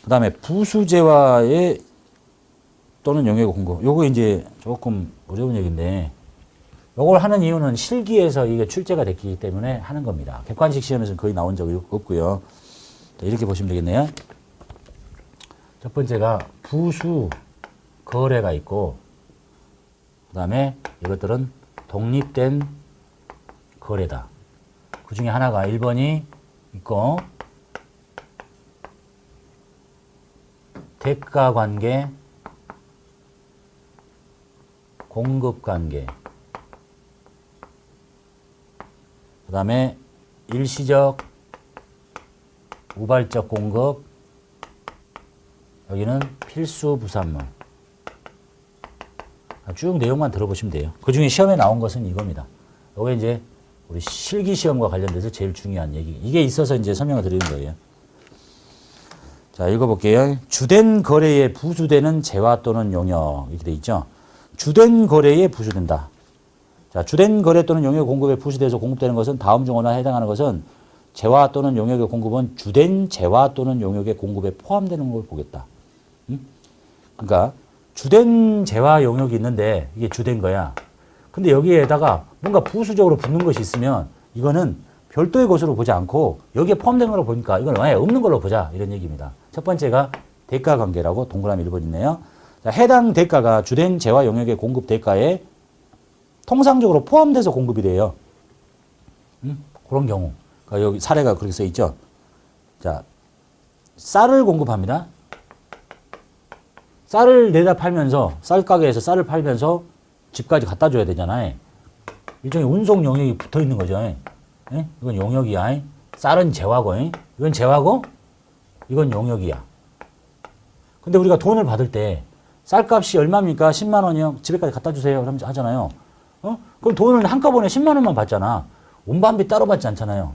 그 다음에 부수재화의 또는 용역의 공급. 요거 이제 조금 어려운 얘기인데, 요걸 하는 이유는 실기에서 이게 출제가 됐기 때문에 하는 겁니다. 객관식 시험에서는 거의 나온 적이 없고요. 자, 이렇게 보시면 되겠네요. 첫 번째가 부수 거래가 있고, 그 다음에 이것들은 독립된 거래다. 그 중에 하나가 1번이 있고, 대가 관계, 공급 관계, 그 다음에 일시적, 우발적 공급, 여기는 필수 부산물. 쭉 내용만 들어보시면 돼요. 그 중에 시험에 나온 것은 이겁니다. 이게 이제 우리 실기 시험과 관련돼서 제일 중요한 얘기. 이게 있어서 이제 설명을 드리는 거예요. 자, 읽어볼게요. 주된 거래에 부수되는 재화 또는 용역. 이렇게 돼 있죠. 주된 거래에 부수된다. 자, 주된 거래 또는 용역 공급에 부수돼서 공급되는 것은 다음 중 하나에 해당하는 것은 재화 또는 용역의 공급은 주된 재화 또는 용역의 공급에 포함되는 걸 보겠다. 그러니까 주된 재화 용역이 있는데 이게 주된 거야. 근데 여기에다가 뭔가 부수적으로 붙는 것이 있으면 이거는 별도의 것으로 보지 않고 여기에 포함된 걸로 보니까 이건 아예 없는 걸로 보자. 이런 얘기입니다. 첫 번째가 대가 관계라고 동그라미 1번 있네요. 자, 해당 대가가 주된 재화 용역의 공급 대가에 통상적으로 포함돼서 공급이 돼요. 그런 경우. 그러니까 여기 사례가 그렇게 써 있죠. 자, 쌀을 공급합니다. 쌀을 내다 팔면서, 쌀 가게에서 쌀을 팔면서 집까지 갖다 줘야 되잖아요. 일종의 운송 용역이 붙어 있는 거죠. 예? 이건 용역이야. 쌀은 재화고, 이건 재화고, 이건 용역이야. 근데 우리가 돈을 받을 때 쌀값이 얼마입니까? 10만 원이요. 집에까지 갖다 주세요. 그러면 하잖아요. 그럼 돈을 한꺼번에 10만 원만 받잖아. 운반비 따로 받지 않잖아요.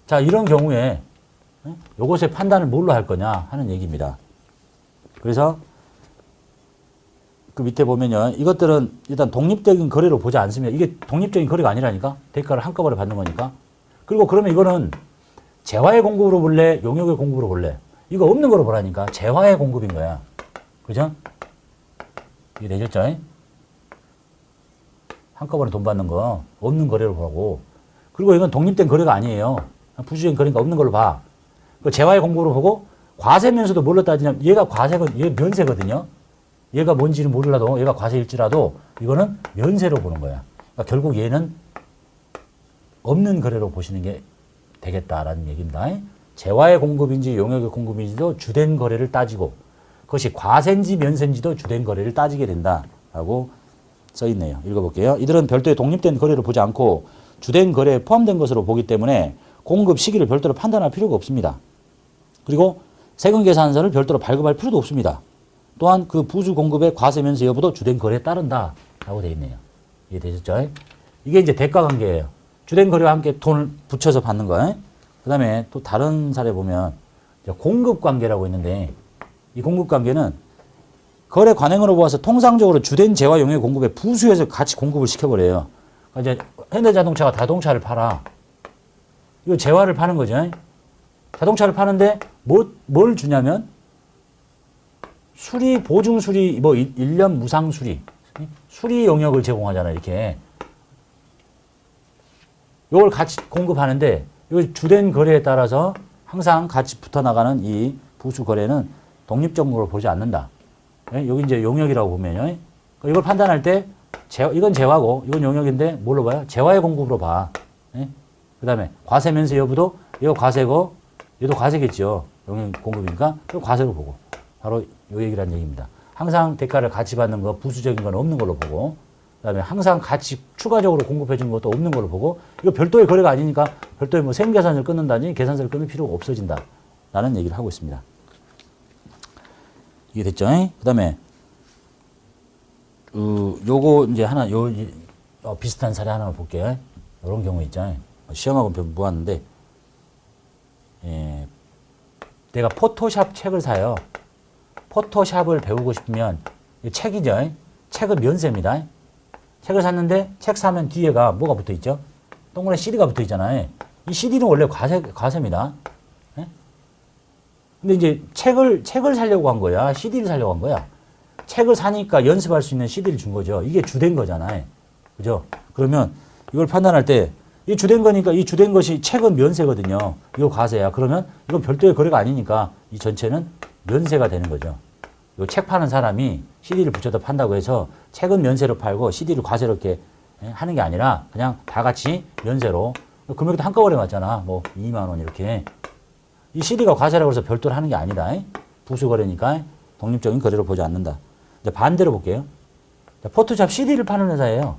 자, 이런 경우에 요것의 판단을 뭘로 할 거냐 하는 얘기입니다. 그래서 그 밑에 보면요. 이것들은 일단 독립적인 거래로 보지 않습니다. 이게 독립적인 거래가 아니라니까. 대가를 한꺼번에 받는 거니까. 그리고 그러면 이거는 재화의 공급으로 볼래? 용역의 공급으로 볼래? 이거 없는 거로 보라니까. 재화의 공급인 거야. 그죠? 이게 되셨죠? 한꺼번에 돈 받는 거 없는 거래로 보고. 그리고 이건 독립된 거래가 아니에요. 부수적인 거래가 없는 걸로 봐. 그 재화의 공급으로 보고 과세면서도 뭘로 따지냐면 얘가 과세건 얘 면세거든요. 얘가 뭔지는 몰라도 얘가 과세일지라도 이거는 면세로 보는 거야. 그러니까 결국 얘는 없는 거래로 보시는 게 되겠다라는 얘기입니다. 재화의 공급인지 용역의 공급인지도 주된 거래를 따지고 그것이 과세인지 면세인지도 주된 거래를 따지게 된다라고 써 있네요. 읽어볼게요. 이들은 별도의 독립된 거래를 보지 않고 주된 거래에 포함된 것으로 보기 때문에 공급 시기를 별도로 판단할 필요가 없습니다. 그리고 세금 계산서를 별도로 발급할 필요도 없습니다. 또한 그 부수 공급의 과세 면세 여부도 주된 거래에 따른다라고 되어 있네요. 이해되셨죠? 이게 이제 대가 관계예요. 주된 거래와 함께 돈을 붙여서 받는 거. 그 다음에 또 다른 사례 보면 공급 관계라고 있는데 이 공급 관계는 거래 관행으로 보아서 통상적으로 주된 재화 용역 공급에 부수해서 같이 공급을 시켜버려요. 그러니까 이제 현대자동차가 자동차를 팔아. 이거 재화를 파는 거죠. 자동차를 파는데 뭘 주냐면 수리, 보증 수리, 뭐 1년 무상 수리, 수리 용역을 제공하잖아요. 이렇게. 이걸 같이 공급하는데 이 주된 거래에 따라서 항상 같이 붙어나가는 이 부수 거래는 독립적으로 보지 않는다. 여기 이제 용역이라고 보면요. 이걸 판단할 때 이건 재화고 이건 용역인데 뭘로 봐요? 재화의 공급으로 봐. 그 다음에 과세 면세 여부도 이거 과세고 얘도 과세겠죠. 용역 공급이니까 그 과세로 보고 바로 요 얘기란 얘기입니다. 항상 대가를 같이 받는 거 부수적인 건 없는 걸로 보고 그 다음에 항상 같이 추가적으로 공급해 주는 것도 없는 걸로 보고 이거 별도의 거래가 아니니까 별도의 뭐 세금계산서를 끊는다니 계산서를 끊을 필요가 없어진다 라는 얘기를 하고 있습니다. 이게 됐죠? 그 다음에 요거 이제 하나 비슷한 사례 하나 볼게요. 이런 경우 있잖아요. 시험하고 무한한데 내가 포토샵 책을 사요. 포토샵을 배우고 싶으면 책이죠. 책은 면세입니다. 책을 샀는데 책 사면 뒤에가 뭐가 붙어 있죠? 동그란 CD가 붙어 있잖아요. 이 CD는 원래 과세입니다. 근데 이제 책을 사려고 한 거야. CD를 사려고 한 거야. 책을 사니까 연습할 수 있는 CD를 준 거죠. 이게 주된 거잖아요. 그죠? 그러면 이걸 판단할 때 이 주된 거니까 이 주된 것이 책은 면세거든요. 이거 과세야. 그러면 이건 별도의 거래가 아니니까 이 전체는 면세가 되는 거죠. 이 책 파는 사람이 CD를 붙여서 판다고 해서 책은 면세로 팔고 CD를 과세로 이렇게 하는 게 아니라 그냥 다 같이 면세로 금액도 한꺼번에 맞잖아. 뭐 2만 원 이렇게. 이 CD가 과세라고 해서 별도로 하는 게 아니다. 부수 거래니까 독립적인 거래로 보지 않는다. 이제 반대로 볼게요. 포토샵 CD를 파는 회사예요.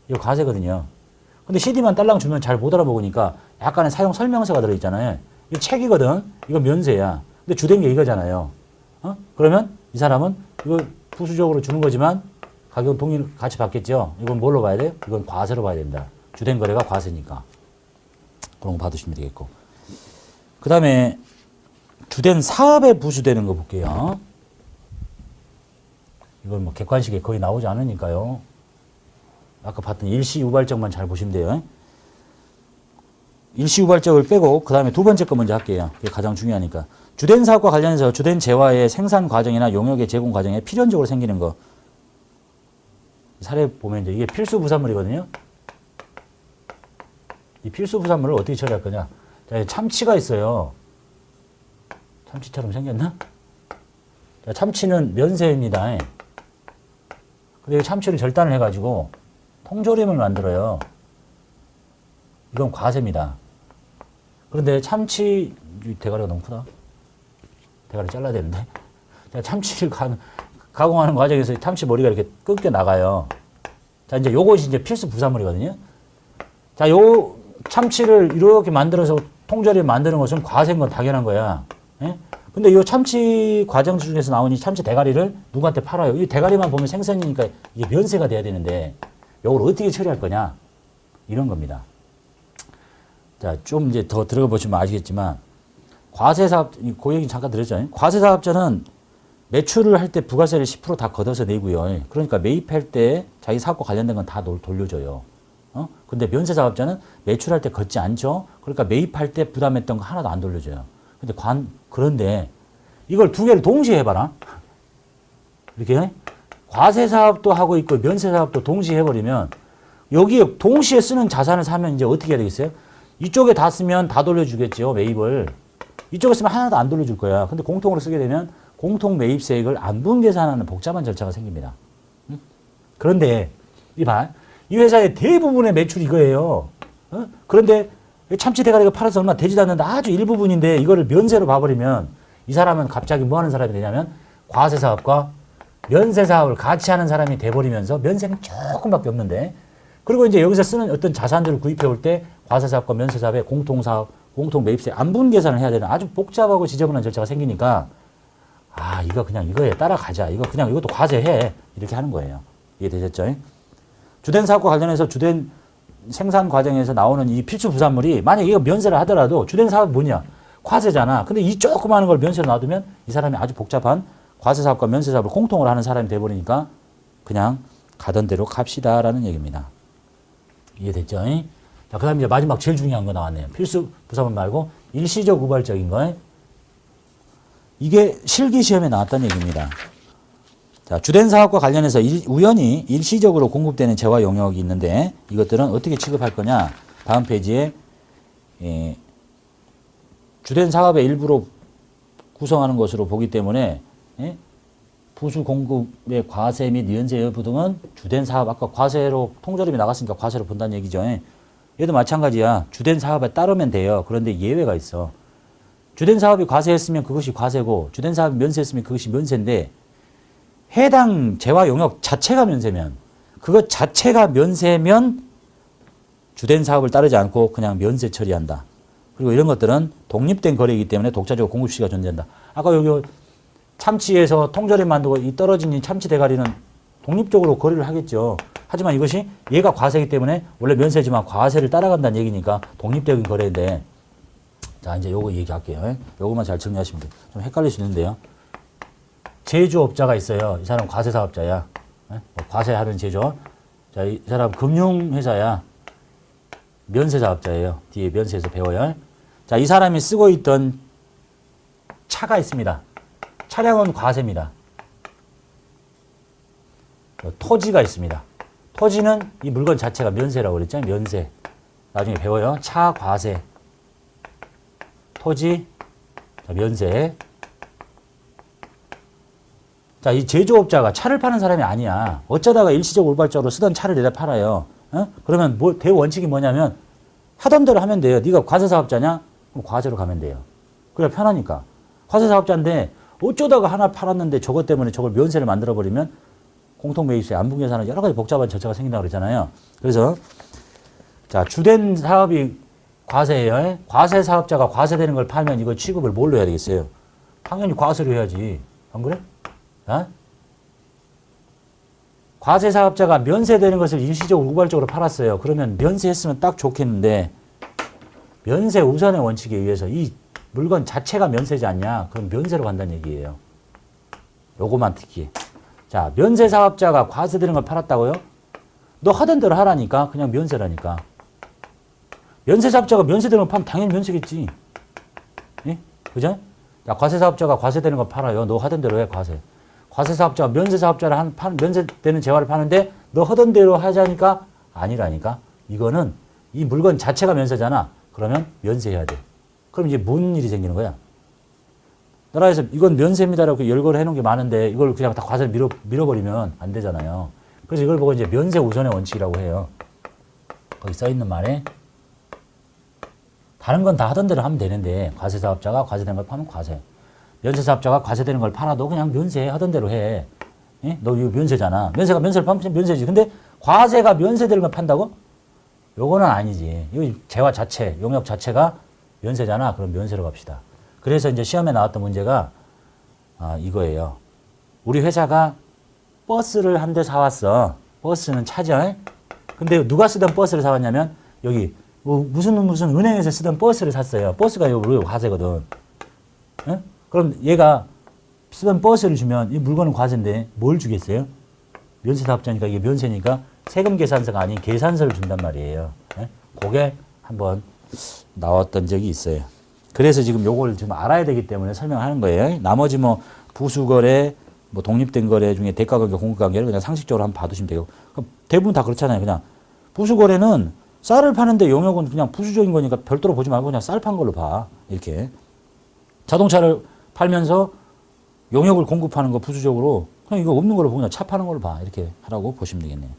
이거 과세거든요. 근데 CD만 딸랑 주면 잘 못 알아보니까 약간의 사용 설명서가 들어있잖아요. 이거 책이거든. 이거 면세야. 근데 주된 게 이거잖아요. 그러면 이 사람은 이거 부수적으로 주는 거지만 가격은 동일 같이 받겠죠. 이건 뭘로 봐야 돼요? 이건 과세로 봐야 됩니다. 주된 거래가 과세니까. 그런 거 받으시면 되겠고. 그 다음에 주된 사업에 부수되는 거 볼게요. 이건 뭐 객관식에 거의 나오지 않으니까요. 아까 봤던 일시유발적만 잘 보시면 돼요. 일시유발적을 빼고 그 다음에 두 번째 거 먼저 할게요. 이게 가장 중요하니까. 주된 사업과 관련해서 주된 재화의 생산 과정이나 용역의 제공 과정에 필연적으로 생기는 거. 사례 보면 이제 이게 필수 부산물이거든요. 이 필수 부산물을 어떻게 처리할 거냐. 자, 참치가 있어요. 참치처럼 생겼나? 자, 참치는 면세입니다. 근데 이 참치를 절단을 해가지고 통조림을 만들어요. 이건 과세입니다. 그런데 참치, 대가리가 너무 크다. 대가리 잘라야 되는데. 참치를 가공하는 과정에서 참치 머리가 이렇게 끊겨 나가요. 자, 이제 요것이 이제 필수 부산물이거든요. 자, 요 참치를 이렇게 만들어서 통조림 만드는 것은 과세인 건 당연한 거야. 예? 근데 이 참치 과정 중에서 나온 이 참치 대가리를 누구한테 팔아요. 이 대가리만 보면 생선이니까 이게 면세가 돼야 되는데 이걸 어떻게 처리할 거냐. 이런 겁니다. 자, 좀 이제 더 들어가 보시면 아시겠지만 과세사업, 그 얘기 잠깐 드렸죠. 과세사업자는 매출을 할 때 부가세를 10% 다 걷어서 내고요. 그러니까 매입할 때 자기 사업과 관련된 건 다 돌려줘요. 근데 면세사업자는 매출할 때 걷지 않죠. 그러니까 매입할 때 부담했던 거 하나도 안 돌려줘요. 그런데 이걸 두 개를 동시에 해봐라. 이렇게 과세사업도 하고 있고 면세사업도 동시에 해버리면 여기에 동시에 쓰는 자산을 사면 이제 어떻게 해야 되겠어요? 이쪽에 다 쓰면 다 돌려주겠죠. 매입을. 이쪽에 쓰면 하나도 안 돌려줄 거야. 근데 공통으로 쓰게 되면 공통 매입세액을 안분 계산하는 복잡한 절차가 생깁니다. 그런데 이봐. 이 회사의 대부분의 매출이 이거예요. 그런데 참치 대가리가 팔아서 얼마 되지도 않는데 아주 일부분인데 이거를 면세로 봐버리면 이 사람은 갑자기 뭐 하는 사람이 되냐면 과세사업과 면세사업을 같이 하는 사람이 돼버리면서 면세는 조금밖에 없는데 그리고 이제 여기서 쓰는 어떤 자산들을 구입해 올 때 과세사업과 면세사업의 공통사업, 공통매입세 안분 계산을 해야 되는 아주 복잡하고 지저분한 절차가 생기니까 아, 이거 그냥 이거에 따라가자. 이거 그냥 이것도 과세해. 이렇게 하는 거예요. 이해되셨죠? 주된 사업과 관련해서 주된 생산 과정에서 나오는 이 필수 부산물이 만약에 이거 면세를 하더라도 주된 사업이 뭐냐? 과세잖아. 근데 이 조그마한 걸 면세로 놔두면 이 사람이 아주 복잡한 과세 사업과 면세 사업을 공통으로 하는 사람이 돼버리니까 그냥 가던 대로 갑시다라는 얘기입니다. 이해됐죠? 자, 그 다음에 이제 마지막 제일 중요한 거 나왔네요. 필수 부산물 말고 일시적 우발적인 거. 이게 실기시험에 나왔다는 얘기입니다. 자, 주된 사업과 관련해서 우연히 일시적으로 공급되는 재화 용역이 있는데 이것들은 어떻게 취급할 거냐. 다음 페이지에 주된 사업의 일부로 구성하는 것으로 보기 때문에 부수 공급의 과세 및 면세 여부 등은 주된 사업, 아까 과세로 통조림이 나갔으니까 과세로 본다는 얘기죠. 얘도 마찬가지야. 주된 사업에 따르면 돼요. 그런데 예외가 있어. 주된 사업이 과세했으면 그것이 과세고 주된 사업이 면세했으면 그것이 면세인데 해당 재화 용역 자체가 면세면 그것 자체가 면세면 주된 사업을 따르지 않고 그냥 면세 처리한다. 그리고 이런 것들은 독립된 거래이기 때문에 독자적 공급 시기가 존재한다. 아까 여기 참치에서 통조림 만들고 이 떨어진 이 참치 대가리는 독립적으로 거래를 하겠죠. 하지만 이것이 얘가 과세이기 때문에 원래 면세지만 과세를 따라간다는 얘기니까 독립적인 거래인데 자, 이제 요거 얘기할게요. 요거만 잘 정리하시면 돼요. 좀 헷갈릴 수 있는데요. 제조업자가 있어요. 이 사람 과세사업자야. 과세하는 제조. 자, 이 사람 금융회사야. 면세사업자예요. 뒤에 면세에서 배워요. 자, 이 사람이 쓰고 있던 차가 있습니다. 차량은 과세입니다. 토지가 있습니다. 토지는 이 물건 자체가 면세라고 그랬죠. 면세. 나중에 배워요. 차, 과세. 토지, 자, 면세. 자, 이 제조업자가 차를 파는 사람이 아니야. 어쩌다가 일시적 우발적으로 쓰던 차를 내다 팔아요. 어? 그러면 대원칙이 뭐냐면 하던 대로 하면 돼요. 네가 과세사업자냐? 그럼 과세로 가면 돼요. 그래 편하니까. 과세사업자인데 어쩌다가 하나 팔았는데 저것 때문에 저걸 면세를 만들어버리면 공통매입세, 안분계산은 여러 가지 복잡한 절차가 생긴다고 그랬잖아요. 그래서 자 주된 사업이 과세예요. 과세사업자가 과세되는 걸 팔면 이거 취급을 뭘로 해야 되겠어요? 당연히 과세로 해야지. 안 그래? 어? 과세사업자가 면세되는 것을 일시적으로 우발적으로 팔았어요. 그러면 면세했으면 딱 좋겠는데 면세 우선의 원칙에 의해서 이 물건 자체가 면세지 않냐? 그럼 면세로 간다는 얘기예요. 요거만 특히. 자, 면세사업자가 과세되는 걸 팔았다고요? 너 하던 대로 하라니까. 그냥 면세라니까. 면세사업자가 면세되는 걸 팔면 당연히 면세겠지. 예? 그죠? 야, 과세사업자가 과세되는 걸 팔아요. 너 하던 대로 해, 과세. 과세사업자가 면세사업자를 면세되는 재화를 파는데 너 하던 대로 하자니까 아니라니까. 이거는 이 물건 자체가 면세잖아. 그러면 면세해야 돼. 그럼 이제 뭔 일이 생기는 거야? 나라에서 이건 면세입니다라고 열거를 해놓은 게 많은데 이걸 그냥 다 과세를 밀어버리면 안 되잖아요. 그래서 이걸 보고 이제 면세 우선의 원칙이라고 해요. 거기 써 있는 말에 다른 건 다 하던 대로 하면 되는데 과세사업자가 과세되는 걸 파면 과세. 면세사업자가 과세되는 걸 팔아도 그냥 면세 하던 대로 해. 예? 너 이거 면세잖아. 면세가 면세를 파면 면세지. 근데 과세가 면세되는 걸 판다고? 요거는 아니지. 이 재화 자체, 용역 자체가 면세잖아. 그럼 면세로 갑시다. 그래서 이제 시험에 나왔던 문제가 이거예요. 우리 회사가 버스를 한 대 사왔어. 버스는 차죠. 근데 누가 쓰던 버스를 사왔냐면 여기 무슨 은행에서 쓰던 버스를 샀어요. 버스가 여기 과세거든. 예? 그럼 얘가 쓰던 버스를 주면 이 물건은 과세인데 뭘 주겠어요? 면세사업자니까 이게 면세니까 세금 계산서가 아닌 계산서를 준단 말이에요. 예? 그게 한번 나왔던 적이 있어요. 그래서 지금 요걸 좀 알아야 되기 때문에 설명하는 거예요. 나머지 뭐 부수거래, 뭐 독립된 거래 중에 대가관계, 공급관계를 그냥 상식적으로 한번 봐두시면 되고. 대부분 다 그렇잖아요. 그냥 부수거래는 쌀을 파는데 용역은 그냥 부수적인 거니까 별도로 보지 말고 그냥 쌀 판 걸로 봐. 이렇게. 자동차를 팔면서 용역을 공급하는 거 부수적으로 그냥 이거 없는 걸로 보고 그냥 차 파는 걸로 봐. 이렇게 하라고 보시면 되겠네요.